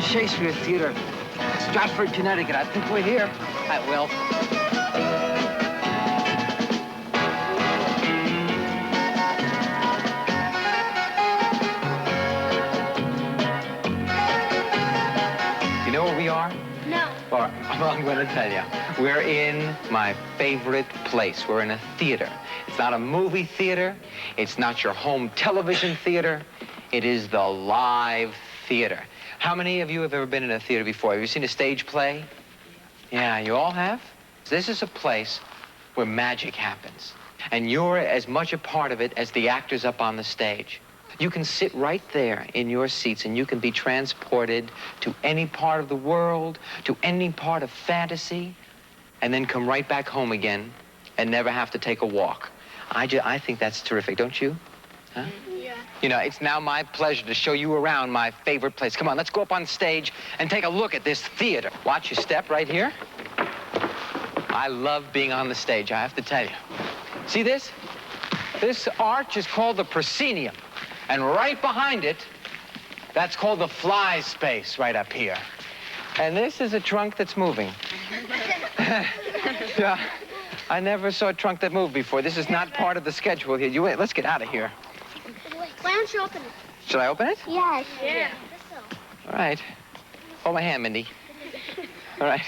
Shakespeare Theater, Stratford, Connecticut. I think we're here. Hi, Will. You know where we are? No. Well, I'm going to tell you. We're in my favorite place. We're in a theater. It's not a movie theater. It's not your home television theater. It is the live theater. How many of you have ever been in a theater before? Have you seen a stage play? Yeah, you all have? This is a place where magic happens. And you're as much a part of it as the actors up on the stage. You can sit right there in your seats and you can be transported to any part of the world, to any part of fantasy, and then come right back home again and never have to take a walk. I think that's terrific, don't you? Huh? Yeah. You know, it's now my pleasure to show you around my favorite place. Come on, let's go up on stage and take a look at this theater. Watch your step right here. I love being on the stage, I have to tell you. See this? This arch is called the proscenium. And right behind it, that's called the fly space right up here. And this is a trunk that's moving. Yeah, I never saw a trunk that moved before. This is not part of the schedule here. Let's get out of here. Why don't you open it? Should I open it? Yes. Yeah. All right. Hold my hand, Mindy. All right.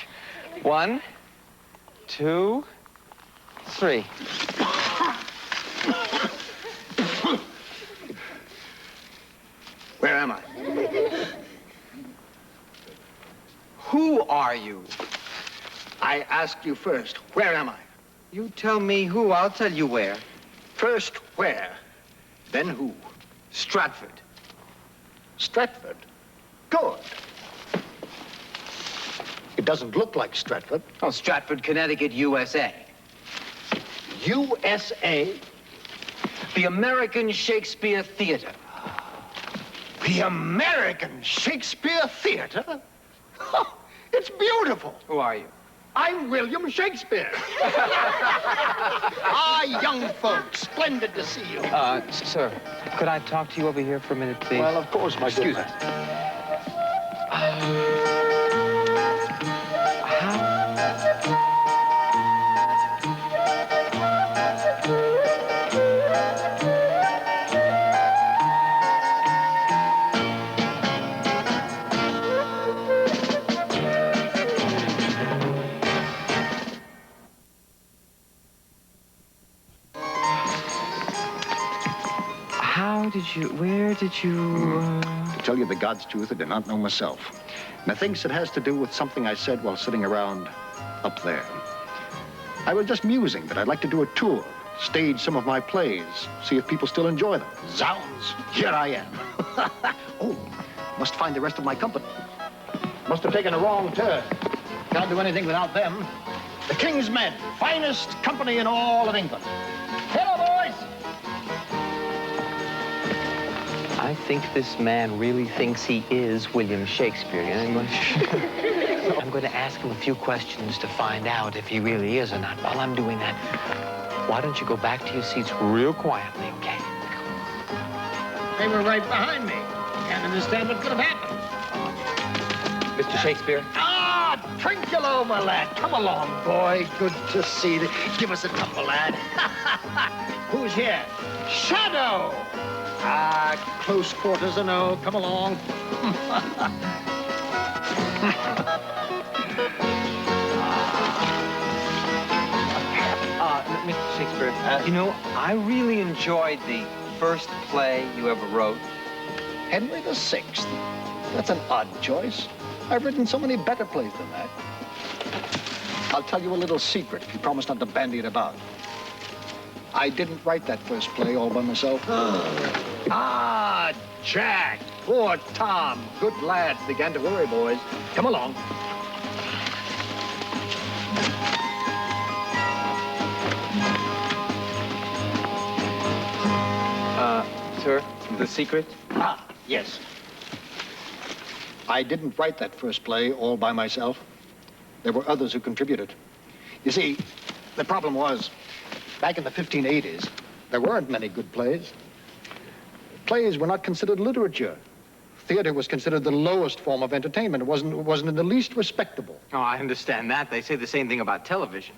1, 2, 3. Where am I? Who are you? I asked you first. Where am I? You tell me who, I'll tell you where. First where, then who? Stratford. Stratford? Good. It doesn't look like Stratford. Oh, Stratford, Connecticut, USA. USA? The American Shakespeare Theater. The American Shakespeare Theater? Oh, it's beautiful. Who are you? I'm William Shakespeare. Ah, young folks, splendid to see you. Sir, could I talk to you over here for a minute, please? Well, of course, my Excuse good me. Where did you... To tell you the God's truth, I do not know myself. Methinks it has to do with something I said while sitting around up there. I was just musing that I'd like to do a tour, stage some of my plays, see if people still enjoy them. Zounds, here I am. Oh, must find the rest of my company. Must have taken a wrong turn. Can't do anything without them. The King's Men, finest company in all of England. Hello, boys! I think this man really thinks he is William Shakespeare. I'm going to ask him a few questions to find out if he really is or not. While I'm doing that, why don't you go back to your seats real quietly, okay? They were right behind me. Can't understand what could have happened. Mr. Shakespeare? Ah, Trinculo, my lad. Come along, boy. Good to see you. Give us a tumble, lad. Who's here? Shadow! Ah, close quarters, I know. Come along. Mr. Shakespeare, you know, I really enjoyed the first play you ever wrote. Henry VI. That's an odd choice. I've written so many better plays than that. I'll tell you a little secret if you promise not to bandy it about. I didn't write that first play all by myself. Ah, Jack, poor Tom. Good lad. Began to worry, boys. Come along. Sir, the secret? Ah, yes. I didn't write that first play all by myself. There were others who contributed. You see, the problem was, back in the 1580s, there weren't many good plays. Plays were not considered literature. theater was considered the lowest form of entertainment. It wasn't in the least respectable. Oh, I understand that. They say the same thing about television.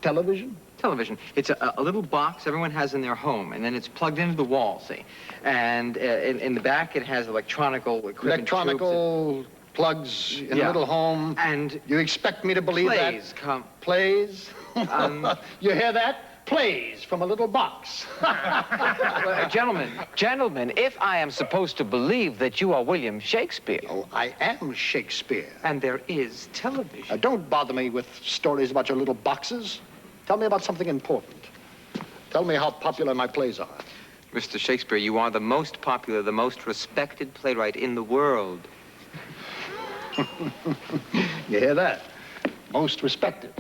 Television? Television. It's a little box everyone has in their home, and then it's plugged into the wall, see? And in the back, it has electronical equipment. Electronical plugs in a little home. And you expect me to believe that? plays come. Plays? You hear that? Plays from a little box. Gentlemen, if I am supposed to believe that you are William Shakespeare. Oh, I am Shakespeare. And there is television. Don't bother me with stories about your little boxes. Tell me about something important. Tell me how popular my plays are. Mr. Shakespeare, you are the most popular, the most respected playwright in the world. You hear that? Most respected.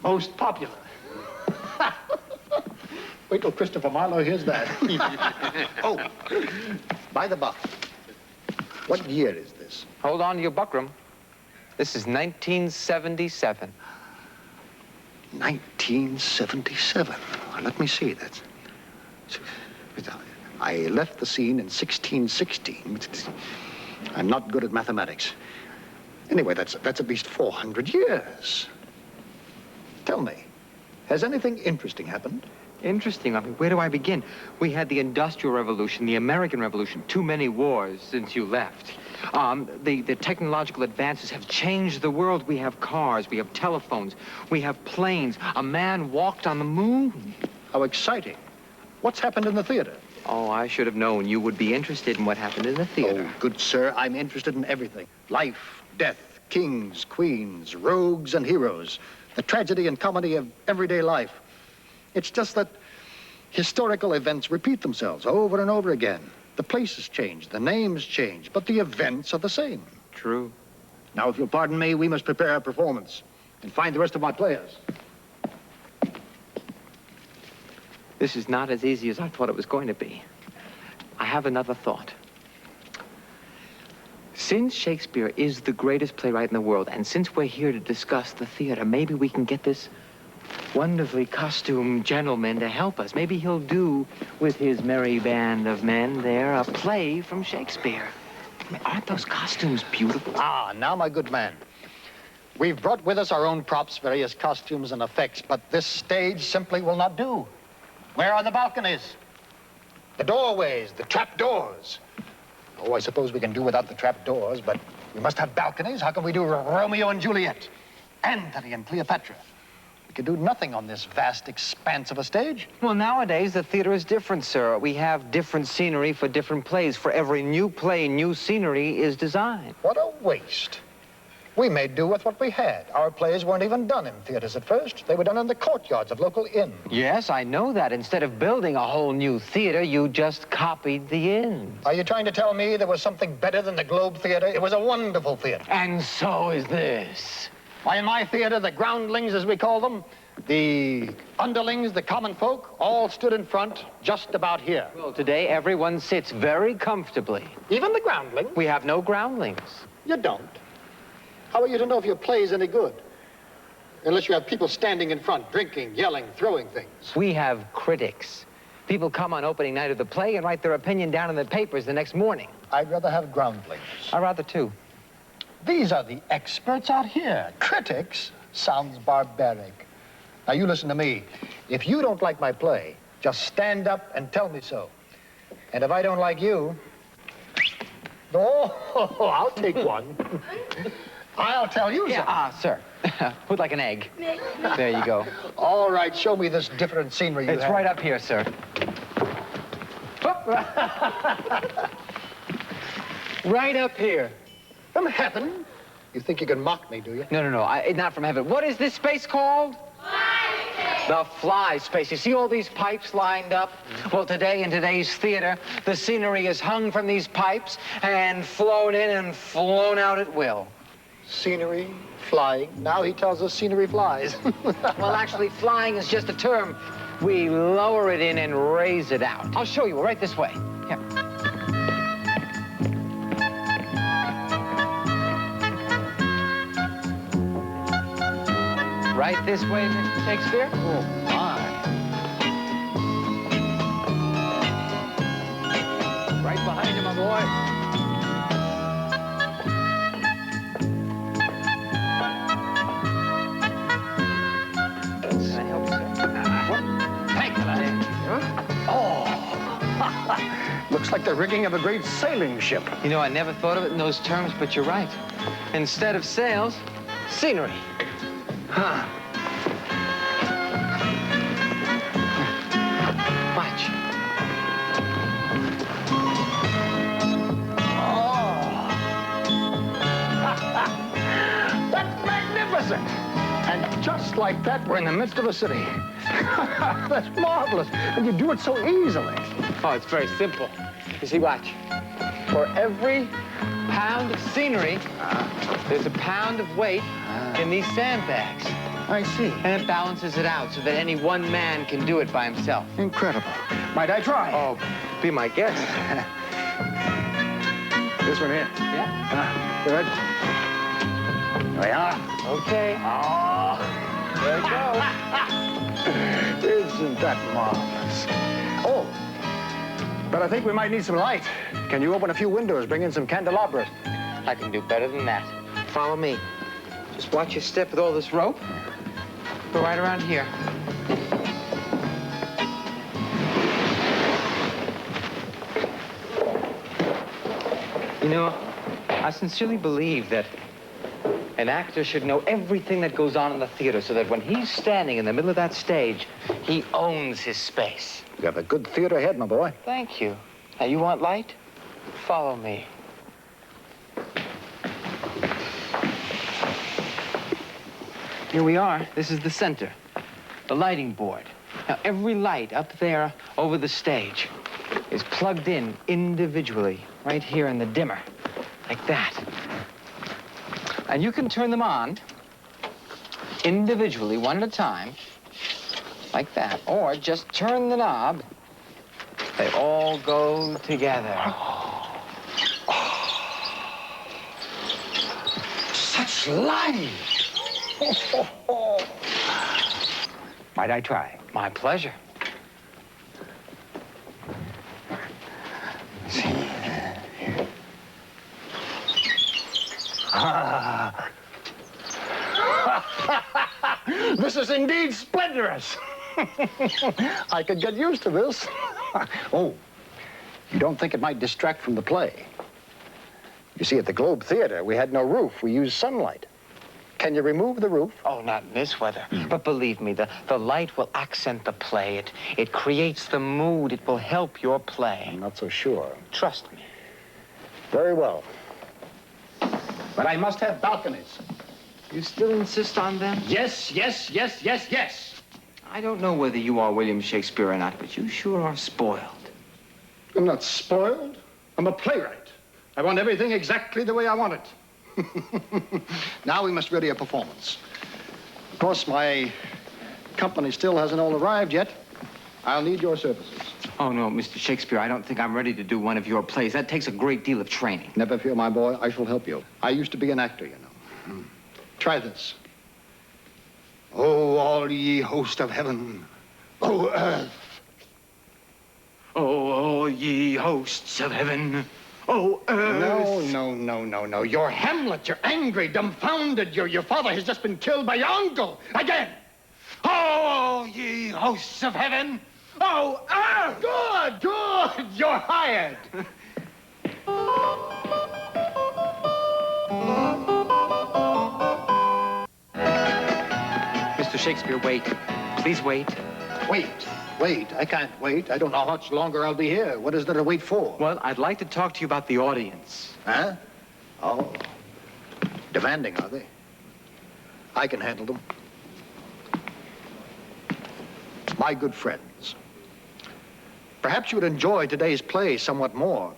Most popular. Wait till Christopher Marlowe hears that. Oh, by the by, what year is this? Hold on to your buckram. This is 1977. 1977. Well, let me see. I left the scene in 1616. I'm not good at mathematics. Anyway, that's at least 400 years. Tell me, has anything interesting happened? Interesting. I mean, where do I begin? We had the Industrial Revolution, the American Revolution, too many wars since you left. The technological advances have changed the world. We have cars, we have telephones, we have planes. A man walked on the moon. How exciting. What's happened in the theater? Oh, I should have known you would be interested in what happened in the theater. Oh, good sir, I'm interested in everything. Life, death, kings, queens, rogues, and heroes. The tragedy and comedy of everyday life. It's just that historical events repeat themselves over and over again. The places change, the names change, but the events are the same. True. Now, if you'll pardon me, we must prepare our performance and find the rest of my players. This is not as easy as I thought it was going to be. I have another thought. Since Shakespeare is the greatest playwright in the world, and since we're here to discuss the theater, maybe we can get this wonderfully costumed gentleman to help us. Maybe he'll do with his merry band of men there a play from Shakespeare. I mean, aren't those costumes beautiful? Ah, now, my good man. We've brought with us our own props, various costumes and effects, but this stage simply will not do. Where are the balconies? The doorways, the trap doors. Oh, I suppose we can do without the trap doors, but we must have balconies. How can we do Romeo and Juliet, Antony and Cleopatra? We can do nothing on this vast expanse of a stage. Well, nowadays, the theater is different, sir. We have different scenery for different plays. For every new play, new scenery is designed. What a waste. We made do with what we had. Our plays weren't even done in theaters at first. They were done in the courtyards of local inns. Yes, I know that. Instead of building a whole new theater, you just copied the inns. Are you trying to tell me there was something better than the Globe Theater? It was a wonderful theater. And so is this. Why, in my theater, the groundlings, as we call them, the underlings, the common folk, all stood in front just about here. Well, today, everyone sits very comfortably. Even the groundlings? We have no groundlings. You don't. How are you to know if your play is any good? Unless you have people standing in front, drinking, yelling, throwing things. We have critics. People come on opening night of the play and write their opinion down in the papers the next morning. I'd rather have groundlings. I'd rather too. These are the experts out here. Critics? Sounds barbaric. Now, you listen to me. If you don't like my play, just stand up and tell me so. And if I don't like you... Oh, I'll take one. I'll tell you so. Sir. Who'd like an egg? There you go. All right, show me this different scenery you It's have. right up here, sir. Right up here. From heaven? You think you can mock me, do you? No, not from heaven. What is this space called? Fly space. The fly space. You see all these pipes lined up? Well, today in today's theater, the scenery is hung from these pipes and flown in and flown out at will. Scenery, flying. Now he tells us scenery flies. Well, actually, flying is just a term. We lower it in and raise it out. I'll show you. Right this way. Here. Right this way, Mr. Shakespeare. Oh, my. Right behind you, my boy. like the rigging of a great sailing ship. You know, I never thought of it in those terms, but you're right. Instead of sails, scenery. Huh. Watch. That's magnificent! And just like that, we're in the midst of a city. That's marvelous. And you do it so easily. Oh, it's very simple. You see, watch. For every pound of scenery, there's a pound of weight in these sandbags. I see. And it balances it out so that any one man can do it by himself. Incredible. Might I try? Oh, be my guest. This one here. Yeah. Good. There we are. Okay. Oh. There it goes. Isn't that marvelous? Oh, but I think we might need some light. Can you open a few windows, bring in some candelabras? I can do better than that. Follow me. Just watch your step with all this rope. Go right around here. You know, I sincerely believe that an actor should know everything that goes on in the theater so that when he's standing in the middle of that stage, he owns his space. You have a good theater head, my boy. Thank you. Now, you want light? Follow me. Here we are. This is the center, the lighting board. Now, every light up there over the stage is plugged in individually right here in the dimmer, like that. And you can turn them on individually, one at a time, like that, or just turn the knob. They all go together. Such light! Might I try? My pleasure. This is indeed splendorous. I could get used to this. Oh, you don't think it might distract from the play? You see, at the Globe Theater, we had no roof. We used sunlight. Can you remove the roof? Oh, not in this weather. But believe me, the light will accent the play. It creates the mood. It will help your play. I'm not so sure. Trust me. Very well. But I must have balconies. You still insist on them? Yes, yes, yes, yes, yes. I don't know whether you are William Shakespeare or not, but you sure are spoiled. I'm not spoiled. I'm a playwright. I want everything exactly the way I want it. Now we must ready a performance. Of course, my company still hasn't all arrived yet. I'll need your services. Oh, no, Mr. Shakespeare, I don't think I'm ready to do one of your plays. That takes a great deal of training. Never fear, my boy. I shall help you. I used to be an actor, you know. Try this. Oh, all ye host of heaven. Oh, earth. Oh, all ye hosts of heaven. Oh, earth. No. You're Hamlet. You're angry, dumbfounded. Your father has just been killed by your uncle. Again. Oh, ye hosts of heaven. Oh, earth. Good. You're hired. Mr. Shakespeare, wait. Please wait. Wait. I can't wait. I don't know how much longer I'll be here. What is there to wait for? Well, I'd like to talk to you about the audience. Huh? Oh. Demanding, are they? I can handle them. My good friends, perhaps you would enjoy today's play somewhat more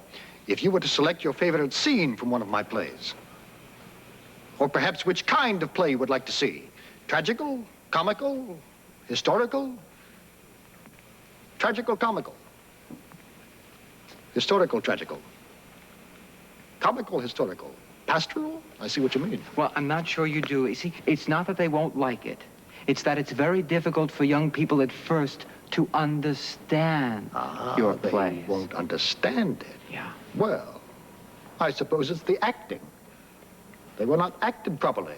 if you were to select your favorite scene from one of my plays. Or perhaps which kind of play you would like to see. Tragical, comical, historical? Tragical, comical. Historical, tragical. Comical, historical. Pastoral? I see what you mean. Well, I'm not sure you do. You see, it's not that they won't like it. It's that it's very difficult for young people at first to understand your plays. They won't understand it. Yeah. Well, I suppose it's the acting. They were not acted properly.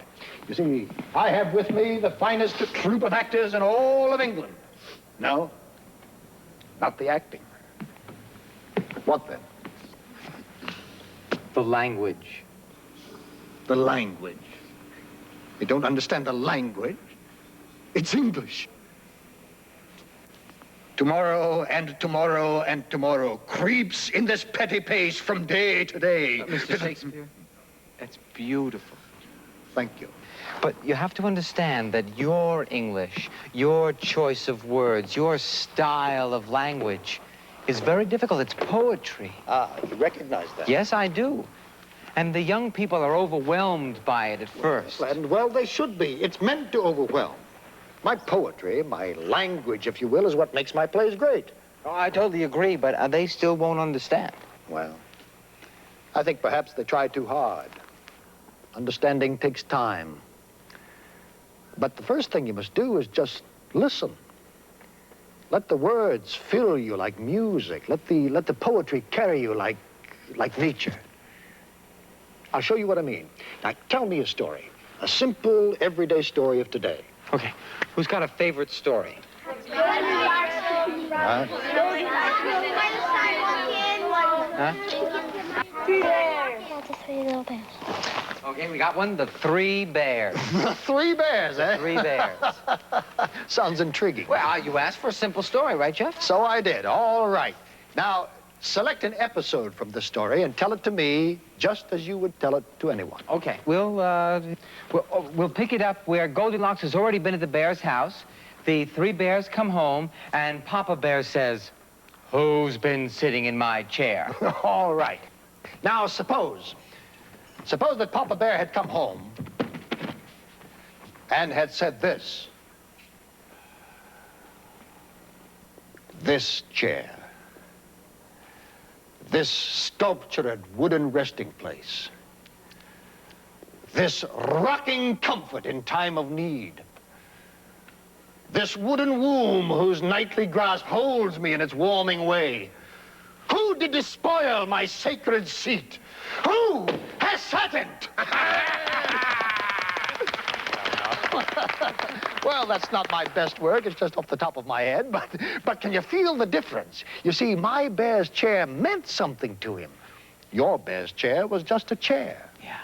You see, I have with me the finest troupe of actors in all of England. No, not the acting. What then? The language. The language. You don't understand the language? It's English. Tomorrow and tomorrow and tomorrow creeps in this petty pace from day to day. Mr. Shakespeare, that's beautiful. Thank you. But you have to understand that your English, your choice of words, your style of language is very difficult. It's poetry. Ah, you recognize that? Yes, I do. And the young people are overwhelmed by it at first. And, well, they should be. It's meant to overwhelm. My poetry, my language, if you will, is what makes my plays great. Oh, I totally agree, but they still won't understand. Well, I think perhaps they try too hard. Understanding takes time. But the first thing you must do is just listen. Let the words fill you like music. Let the poetry carry you like nature. I'll show you what I mean. Now, tell me a story. A simple, everyday story of today. Okay, who's got a favorite story? Huh? Huh? The three little bears. Okay, we got one, the Three Bears. Three bears, eh? Three Bears. Sounds intriguing. Well, you asked for a simple story, right, Jeff? So I did. All right. Now, select an episode from the story and tell it to me just as you would tell it to anyone. Okay, we'll pick it up where Goldilocks has already been at the bear's house. The three bears come home, and Papa Bear says, "Who's been sitting in my chair?" All right. Now, suppose that Papa Bear had come home and had said this. This chair, this sculptured wooden resting place, this rocking comfort in time of need, this wooden womb whose nightly grasp holds me in its warming way. Who did despoil my sacred seat? Who has sat it? Well, that's not my best work. It's just off the top of my head. But can you feel the difference? You see, my bear's chair meant something to him. Your bear's chair was just a chair. Yeah,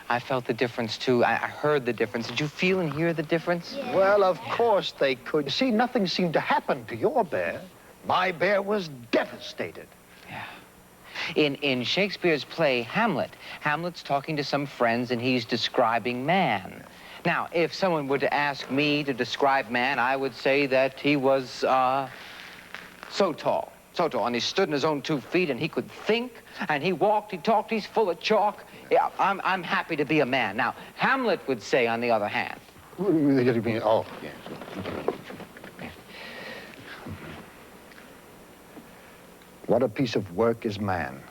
I felt the difference, too. I heard the difference. Did you feel and hear the difference? Yeah. Well, of course they could. You see, nothing seemed to happen to your bear. My bear was devastated. Yeah. In Shakespeare's play, Hamlet, Hamlet's talking to some friends, and he's describing man. Now, if someone were to ask me to describe man, I would say that he was so tall, and he stood on his own 2 feet, and he could think, and he walked, he talked, he's full of chalk. Yeah, I'm happy to be a man. Now, Hamlet would say, on the other hand. Oh, yes. What a piece of work is man.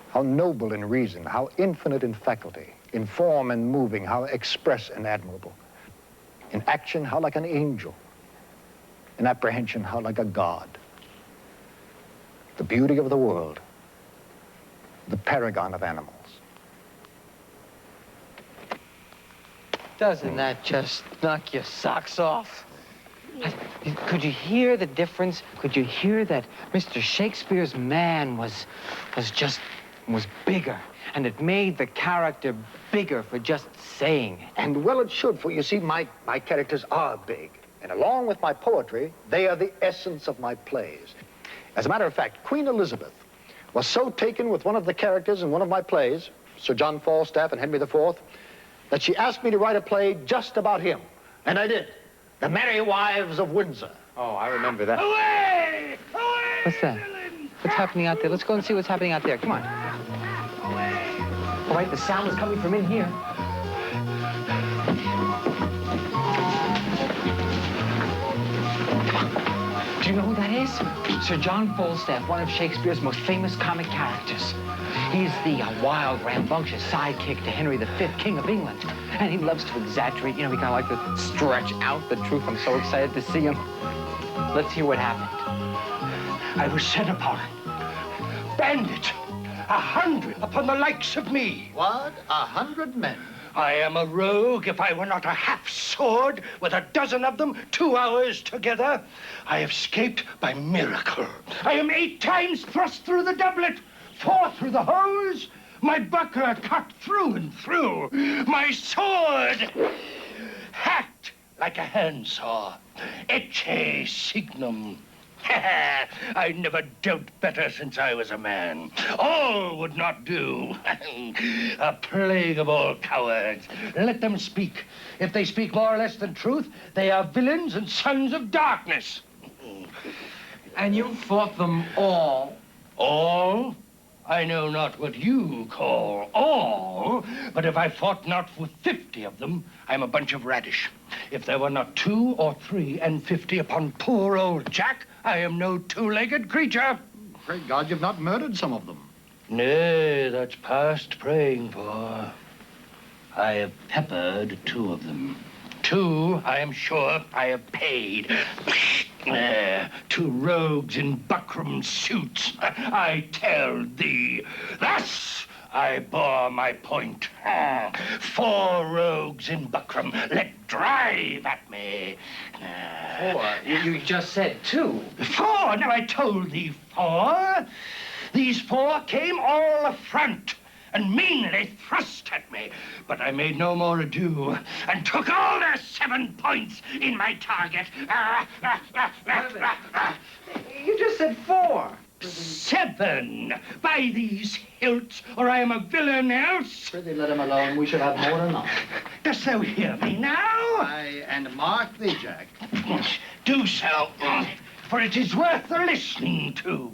How noble in reason, how infinite in faculty, in form and moving, how express and admirable. In action, how like an angel. In apprehension, how like a god. The beauty of the world, the paragon of animals. Doesn't that just knock your socks off? Could you hear the difference? Could you hear that Mr. Shakespeare's man was bigger, and it made the character bigger for just saying it? And well, it should, for you see, my characters are big. And along with my poetry, they are the essence of my plays. As a matter of fact, Queen Elizabeth was so taken with one of the characters in one of my plays, Sir John Falstaff and Henry IV, that she asked me to write a play just about him. And I did. The Merry Wives of Windsor. Oh, I remember that. Away! Away! What's that? What's happening out there? Let's go and see what's happening out there. Come on. All right, the sound is coming from in here. Do you know who that is? Sir John Falstaff, one of Shakespeare's most famous comic characters. He's the wild, rambunctious sidekick to Henry V, King of England. And he loves to exaggerate. You know, he kind of like to stretch out the truth. I'm so excited to see him. Let's hear what happened. I was set upon. Bandit. 100 upon the likes of me. What? 100 men? I am a rogue if I were not a half-sword with a dozen of them 2 hours together. I escaped by miracle. I am 8 times thrust through the doublet, fought through the hose, my buckler cut through and through, my sword hacked like a handsaw. Ecce signum. I never dealt better since I was a man. All would not do. A plague of all cowards. Let them speak. If they speak more or less than truth, they are villains and sons of darkness. And you fought them all? All? I know not what you call all, but if I fought not with 50 of them, I'm a bunch of radish. If there were not 2 or 3 and 50 upon poor old Jack, I am no two-legged creature. Great God, you've not murdered some of them. Nay, that's past praying for. I have peppered 2 of them. 2, I am sure, I have paid. 2 rogues in buckram suits. I tell thee, thus I bore my point. 4 rogues in buckram let drive at me. 4? You just said 2. 4? Now I told thee 4. These 4 came all affront and meanly thrust at me. But I made no more ado and took all their 7 points in my target. You just said 4. 7 by these hilts, or I am a villain else. Prithee, let him alone. We should have more than enough. Dost thou hear me now? Aye, and mark thee, Jack. Do so, for it is worth the listening to.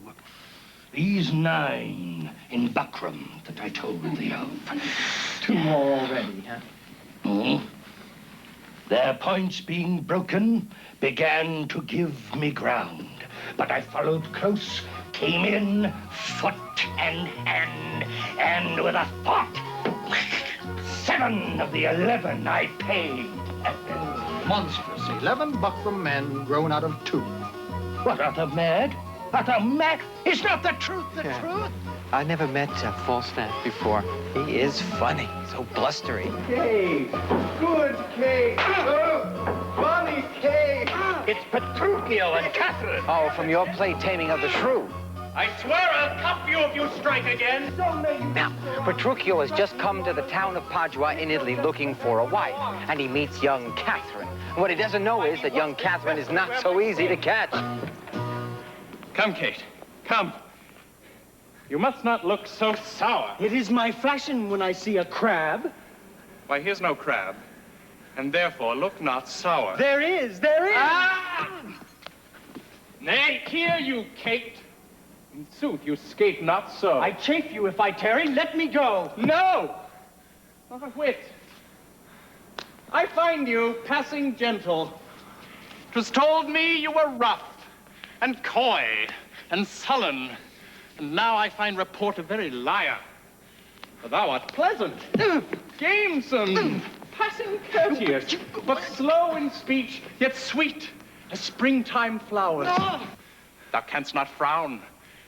These 9 in buckram that I told thee of. 2 more already, huh? Their points being broken, began to give me ground. But I followed close, came in foot and hand, and with a thought, 7 of the 11 I paid. Monstrous. 11 buckram men grown out of 2. What, art thou mad? Art thou mad? Is not the truth the truth? I never met Falstaff before. He is funny, so blustery. Cake! Good cake! Funny cake! It's Petruchio and Catherine. Oh, from your play, Taming of the Shrew. I swear I'll cuff you if you strike again. Now, Petruchio has just come to the town of Padua in Italy looking for a wife, and he meets young Catherine. And what he doesn't know is that young Catherine is not so easy to catch. Come, Kate, come. You must not look so sour. It is my fashion when I see a crab. Why, here's no crab, and therefore look not sour. There is, there is! Ah! Nay, hear you, Kate. In sooth, you skate not so. I chafe you if I tarry. Let me go. No! Not a whit. I find you passing gentle. 'Twas told me you were rough and coy and sullen, and now I find report a very liar. For thou art pleasant, gamesome, passing courteous, but slow in speech, yet sweet as springtime flowers. Thou canst not frown,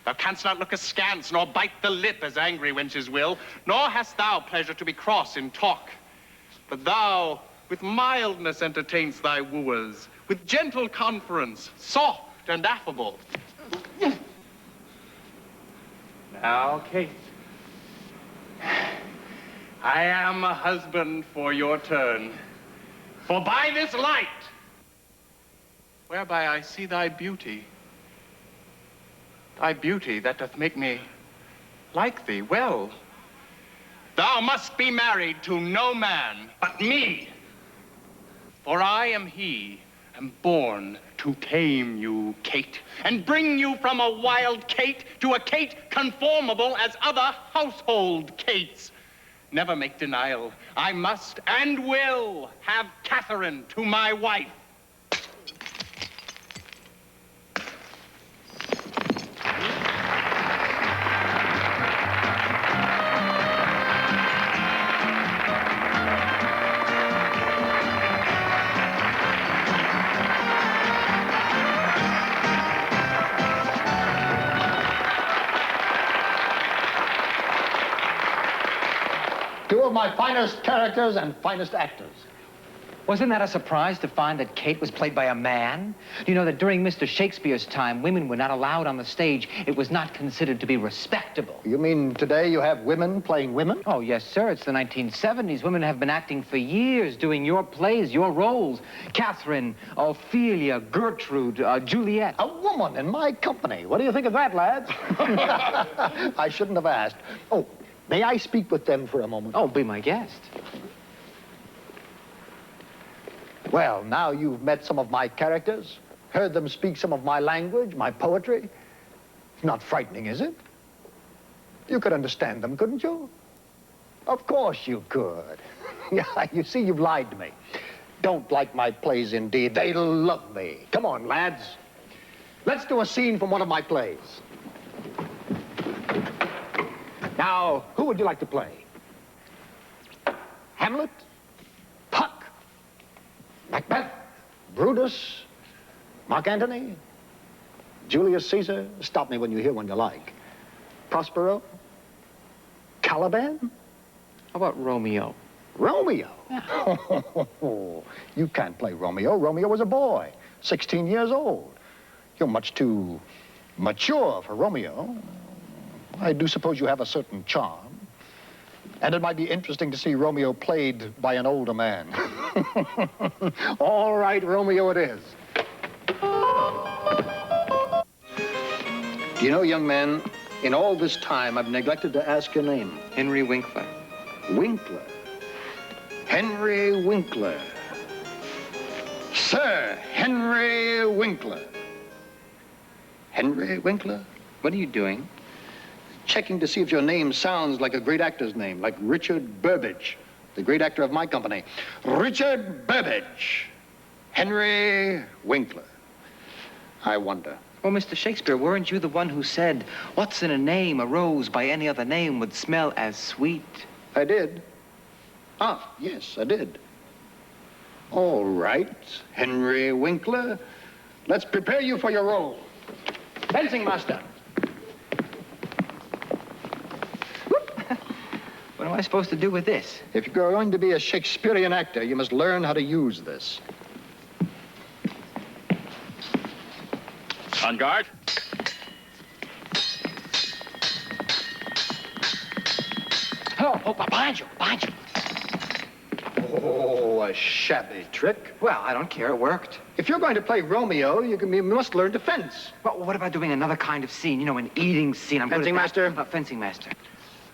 thou canst not look askance, nor bite the lip as angry wenches will, nor hast thou pleasure to be cross in talk. But thou with mildness entertainst thy wooers, with gentle conference, soft and affable. Now, Kate, I am a husband for your turn. For by this light, whereby I see thy beauty that doth make me like thee well, thou must be married to no man but me. For I am he, am born to tame you, Kate, and bring you from a wild Kate to a Kate conformable as other household Kates. Never make denial. I must and will have Catherine to my wife. Two of my finest characters and finest actors. Wasn't that a surprise to find that Kate was played by a man? Do you know that during Mr. Shakespeare's time, women were not allowed on the stage? It was not considered to be respectable. You mean today you have women playing women? Oh, yes, sir. It's the 1970s. Women have been acting for years, doing your plays, your roles. Catherine, Ophelia, Gertrude, Juliet. A woman in my company. What do you think of that, lads? I shouldn't have asked. Oh, may I speak with them for a moment? Oh, be my guest. Well, now you've met some of my characters, heard them speak some of my language, my poetry. It's not frightening, is it? You could understand them, couldn't you? Of course you could. Yeah, you see, you've lied to me. Don't like my plays, indeed. They love me. Come on, lads. Let's do a scene from one of my plays. Now, who would you like to play? Hamlet? Puck? Macbeth? Brutus? Mark Antony? Julius Caesar? Stop me when you hear one you like. Prospero? Caliban? How about Romeo? Romeo? You can't play Romeo. Romeo was a boy, 16 years old. You're much too mature for Romeo. I do suppose you have a certain charm. And it might be interesting to see Romeo played by an older man. All right, Romeo it is. Do you know, young man, in all this time, I've neglected to ask your name. Henry Winkler. Winkler. Henry Winkler. Sir Henry Winkler. Henry Winkler? What are you doing? Checking to see if your name sounds like a great actor's name, like Richard Burbage, the great actor of my company. Richard Burbage. Henry Winkler. I wonder. Oh, Mr. Shakespeare, weren't you the one who said, "What's in a name? A rose by any other name would smell as sweet"? I did. Ah, yes, I did. All right, Henry Winkler. Let's prepare you for your role. Fencing master. What am I supposed to do with this? If you're going to be a Shakespearean actor, you must learn how to use this. On guard. Oh, behind you, behind you. Oh, a shabby trick. Well, I don't care, it worked. If you're going to play Romeo, you must learn to fence. But what about doing another kind of scene? You know, an eating scene. I'm good at Fencing that. master? Fencing master.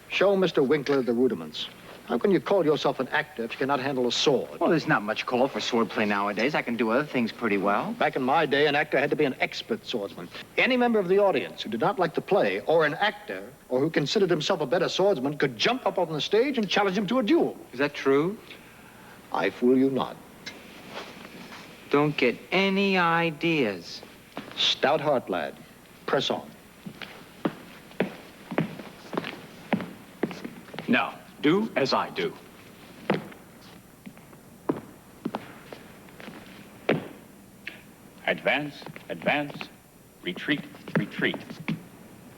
Show Mr. Winkler the rudiments. How can you call yourself an actor if you cannot handle a sword? Well, there's not much call for swordplay nowadays. I can do other things pretty well. Back in my day, an actor had to be an expert swordsman. Any member of the audience who did not like the play, or an actor, or who considered himself a better swordsman, could jump up on the stage and challenge him to a duel. Is that true? I fool you not. Don't get any ideas. Stout heart, lad. Press on. Now, do as I do. Advance, advance, retreat, retreat.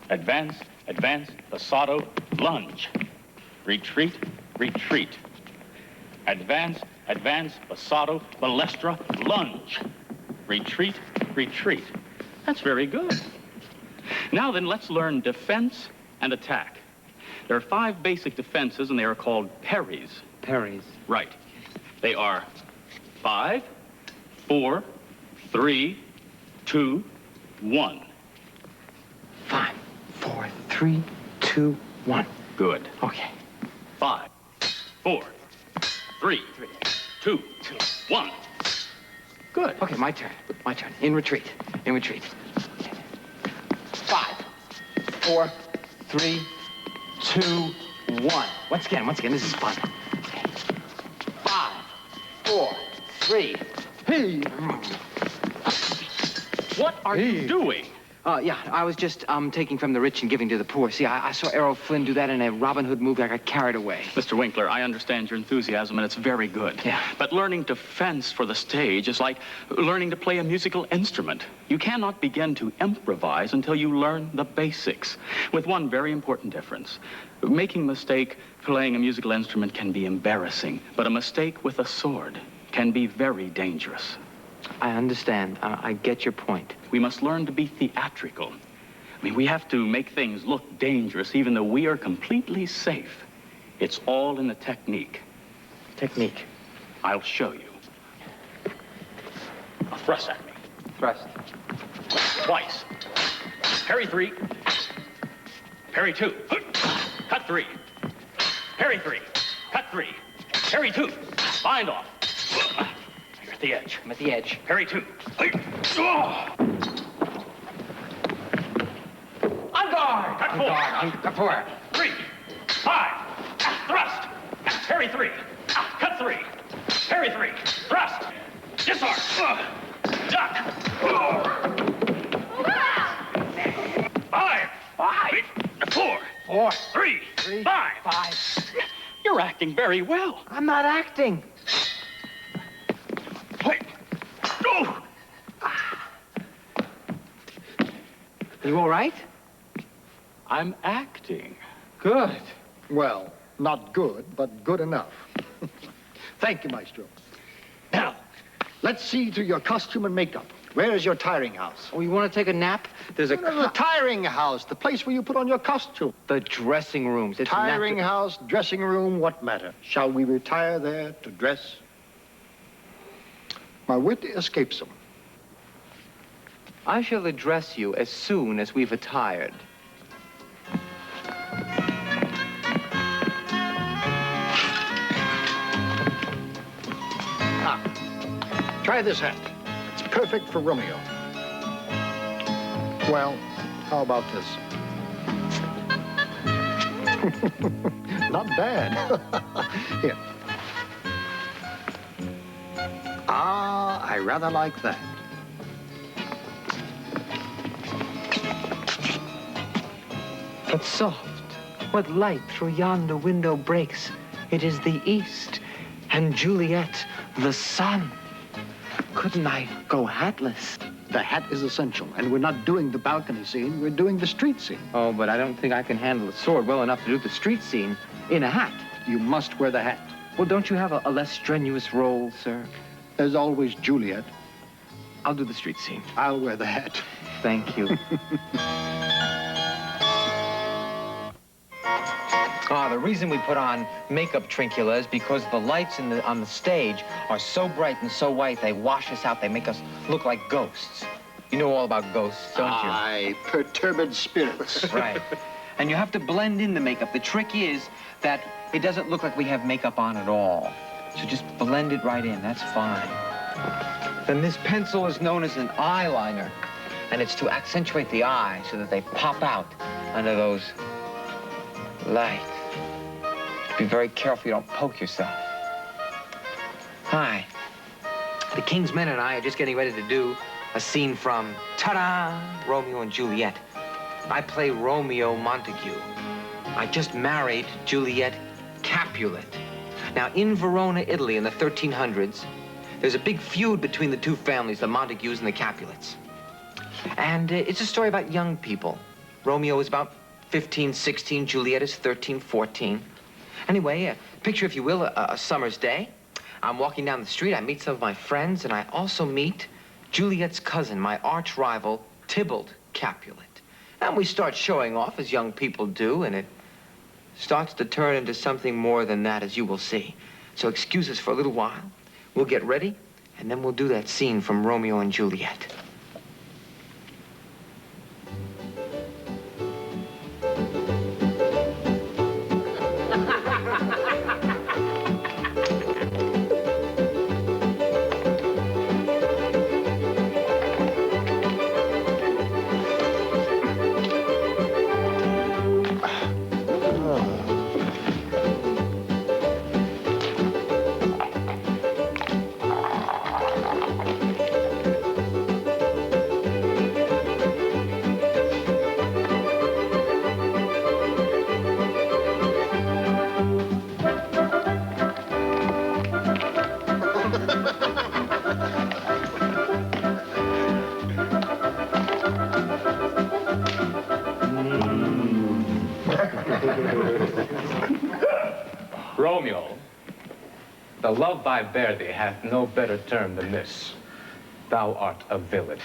Advance, advance, passato, lunge. Retreat, retreat. Advance, advance, passato, balestra, lunge. Retreat, retreat. That's very good. Now then, let's learn defense and attack. There are 5 basic defenses, and they are called parries. Parries. Right. They are 5, 4, 3, 2, 1. 5, 4, 3, 2, 1. Good. Okay. 5, 4, 3, 2, 1. Good. Okay, my turn. My turn. In retreat. In retreat. 5, 4, 3, 2, 1. Once again, this is fun. 5, 4, 3. Hey! What are you doing? Yeah, I was just taking from the rich and giving to the poor. See, I saw Errol Flynn do that in a Robin Hood movie. I got carried away. Mr. Winkler, I understand your enthusiasm, and it's very good. Yeah. But learning to fence for the stage is like learning to play a musical instrument. You cannot begin to improvise until you learn the basics, with one very important difference. Making a mistake playing a musical instrument can be embarrassing, but a mistake with a sword can be very dangerous. I understand. I get your point. We must learn to be theatrical. I mean, we have to make things look dangerous even though we are completely safe. It's all in the technique. Technique. I'll show you. Now thrust at me. Thrust. Twice. Parry 3. Parry 2. Cut 3. Parry 3. Cut 3. Parry 2. Bind off. You're at the edge. I'm at the edge. Parry 2. On guard. Cut 4. Cut 4. 3. 5. Thrust. Parry 3. Cut 3. Parry 3. Thrust. Disarm. Duck. 5. 4. 3. 5. 5. You're acting very well. I'm not acting. Oh. You all right? I'm acting. Good. Well, not good, but good enough. Thank you, Maestro. Now, let's see to your costume and makeup. Where is your tiring house? Oh, you want to take a nap? There's a... The tiring house, the place where you put on your costume. The dressing rooms. It's Tiring house, dressing room, what matter? Shall we retire there to dress? My wit escapes him. I shall address you as soon as we've attired. Try this hat. It's perfect for Romeo. Well, how about this? Not bad. Here. Ah, I rather like that. But soft, what light through yonder window breaks? It is the east, and Juliet, the sun. Couldn't I go hatless? The hat is essential, and we're not doing the balcony scene, we're doing the street scene. Oh, but I don't think I can handle a sword well enough to do the street scene in a hat. You must wear the hat. Well, don't you have a less strenuous role, sir? There's always Juliet. I'll do the street scene. I'll wear the hat. Thank you. The reason we put on makeup trincula is because the lights on the stage are so bright and so white, they wash us out. They make us look like ghosts. You know all about ghosts, don't you? Aye, perturbed spirits. Right. And you have to blend in the makeup. The trick is that it doesn't look like we have makeup on at all. So just blend it right in. That's fine. Then this pencil is known as an eyeliner. And it's to accentuate the eye so that they pop out under those lights. Be very careful you don't poke yourself. Hi. The King's Men and I are just getting ready to do a scene from, ta-da, Romeo and Juliet. I play Romeo Montague. I just married Juliet Capulet. Now, in Verona, Italy, in the 1300s, there's a big feud between the two families, the Montagues and the Capulets. And it's a story about young people. Romeo is about 15, 16. Juliet is 13, 14. Anyway, picture, if you will, a summer's day. I'm walking down the street. I meet some of my friends, and I also meet Juliet's cousin, my arch rival, Tybalt Capulet. And we start showing off, as young people do, and it starts to turn into something more than that, as you will see. So excuse us for a little while. We'll get ready, and then we'll do that scene from Romeo and Juliet. Romeo, The love I bear thee hath no better term than this. Thou art a villain.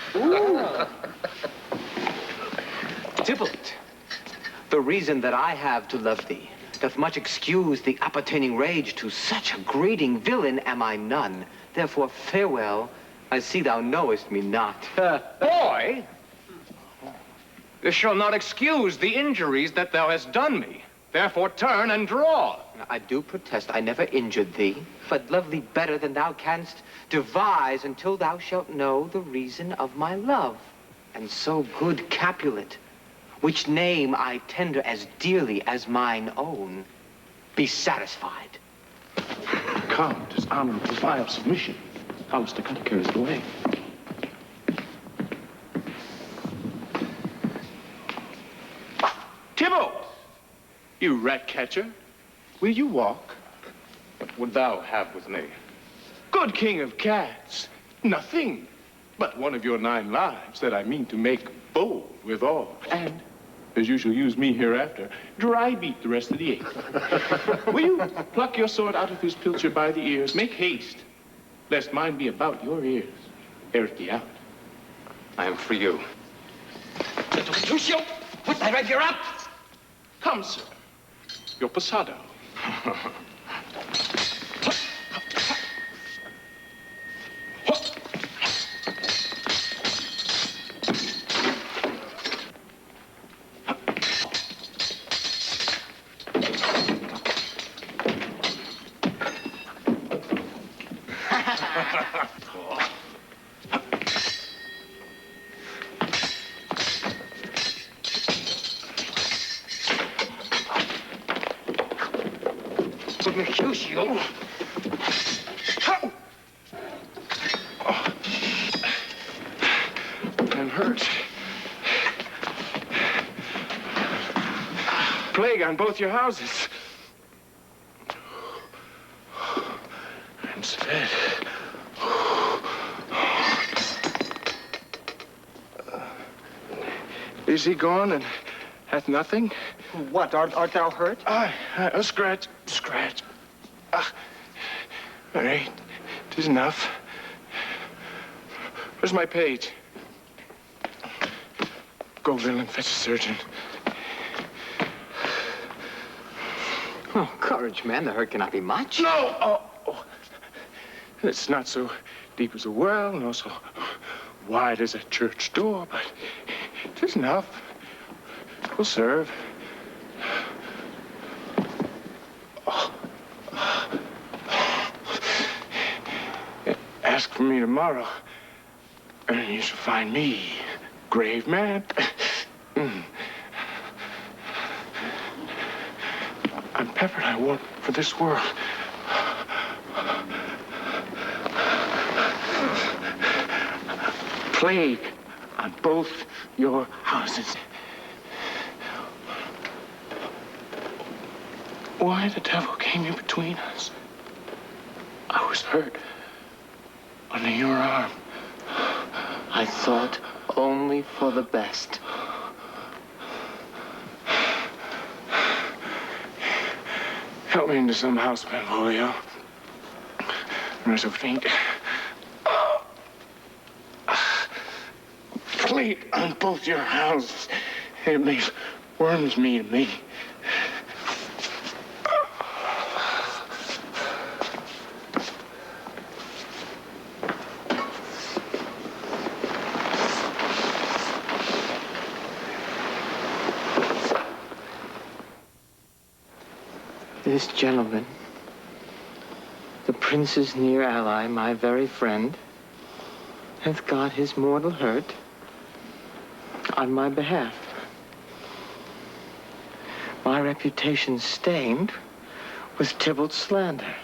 Tybalt, the reason that I have to love thee doth much excuse the appertaining rage to such a greeting. Villain am I none. Therefore, farewell. I see thou knowest me not. Boy, this shall not excuse the injuries that thou hast done me. Therefore, turn and draw. I do protest I never injured thee, but love thee better than thou canst devise until thou shalt know the reason of my love. And so, good Capulet, which name I tender as dearly as mine own, be satisfied. Come, 'tis honorable vow of submission. Alistair Cutter carries it away. Tybalt! You rat catcher, will you walk? What would thou have with me? Good king of cats, nothing but one of your 9 lives that I mean to make bold withal. And, as you shall use me hereafter, dry beat the rest of the 8. Will you pluck your sword out of his pilcher by the ears? Make haste, lest mine be about your ears ere it be out. I am for you. Lucio, put thy rapier up! Come, sir, your passado. Lucio. I'm hurt. Plague on both your houses. I'm sped. Is he gone and hath nothing? What, art thou hurt? A scratch. All right, 'tis enough. Where's my page? Go, villain, fetch a surgeon. Oh, courage, man. The hurt cannot be much. No! Oh. It's not so deep as a well, nor so wide as a church door, but 'tis enough. Will serve. Ask for me tomorrow, and you shall find me, grave man. I'm peppered, I won't for this world. Plague on both your houses. Why the devil came in between us? I was hurt under your arm. I thought only for the best. Help me into some house, Benvolio. I'm so faint. Plague on both your houses. It makes worms me to me. This gentleman, the prince's near ally, my very friend, hath got his mortal hurt on my behalf. My reputation stained with Tybalt's slander.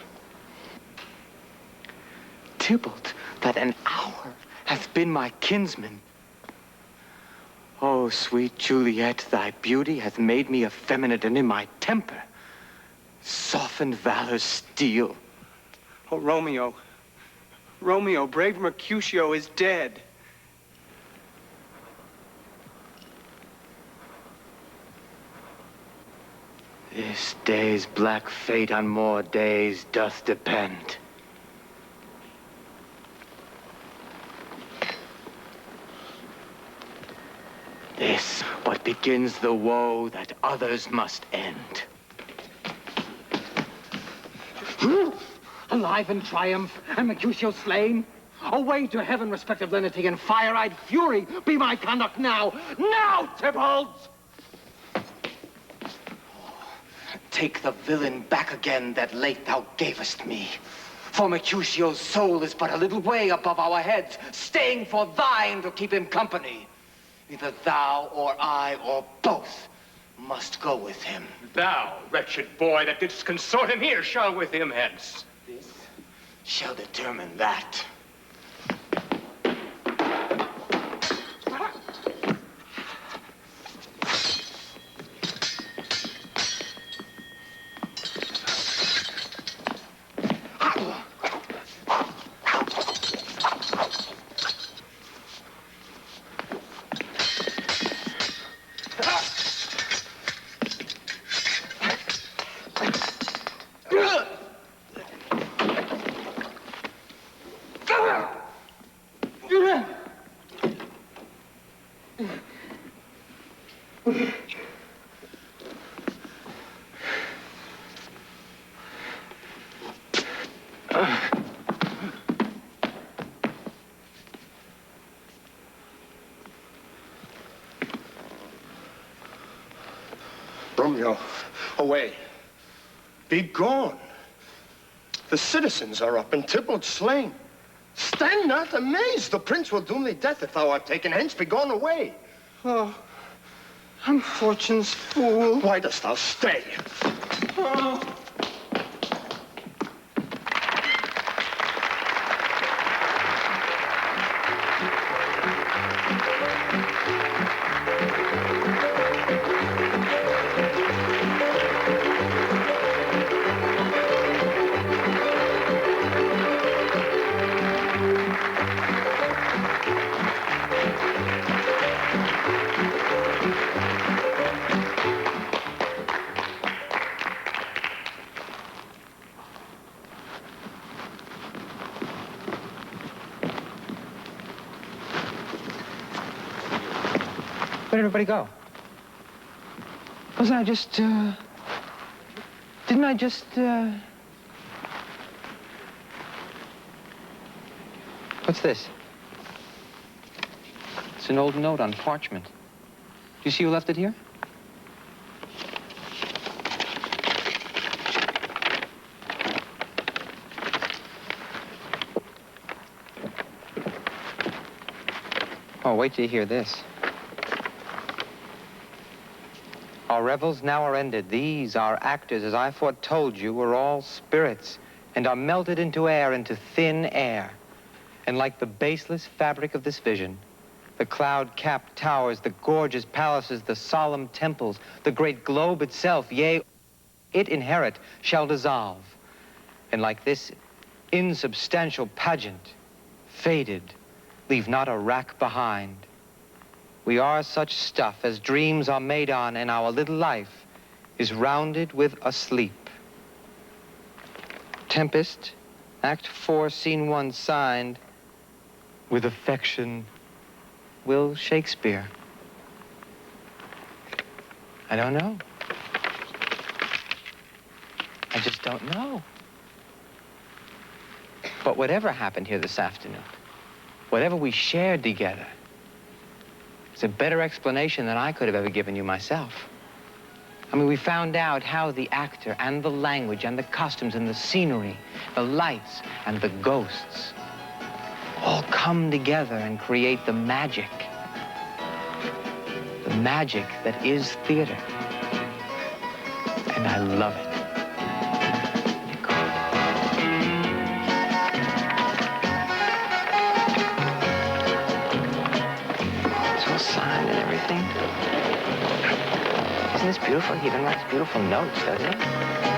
Tybalt, that an hour hath been my kinsman. Oh, sweet Juliet, thy beauty hath made me effeminate, and in my temper softened valor's steel. Oh, Romeo. Romeo, brave Mercutio is dead. This day's black fate on more days doth depend. This what begins the woe that others must end. Alive in triumph, and Mercutio slain? Away to heaven, respective lenity, and fire-eyed fury be my conduct now! Now, Tybalt! Take the villain back again that late thou gavest me. For Mercutio's soul is but a little way above our heads, staying for thine to keep him company. Either thou or I or both must go with him. Thou, wretched boy, that didst consort him here, shall with him hence. This shall determine that. Romeo, away. Be gone. The citizens are up and Tybalt slain. Stand not amazed. The prince will doom thee death if thou art taken hence. Be gone away. Oh, I'm fortune's fool. Why dost thou stay? Oh. Where'd everybody go? Wasn't I just, didn't I just, What's this? It's an old note on parchment. Do you see who left it here? Oh, wait till you hear this. Our revels now are ended. These, our actors, as I foretold you, were all spirits, and are melted into air, into thin air. And like the baseless fabric of this vision, the cloud-capped towers, the gorgeous palaces, the solemn temples, the great globe itself, yea, it inherit, shall dissolve. And like this insubstantial pageant, faded, leave not a rack behind. We are such stuff as dreams are made on, and our little life is rounded with a sleep. Tempest, Act 4, Scene 1, signed, with affection, Will Shakespeare. I don't know. I just don't know. But whatever happened here this afternoon, whatever we shared together, it's a better explanation than I could have ever given you myself. I mean, we found out how the actor and the language and the costumes and the scenery, the lights and the ghosts all come together and create the magic that is theater. And I love it. Signed and everything. Isn't this beautiful? He even writes beautiful notes, doesn't he?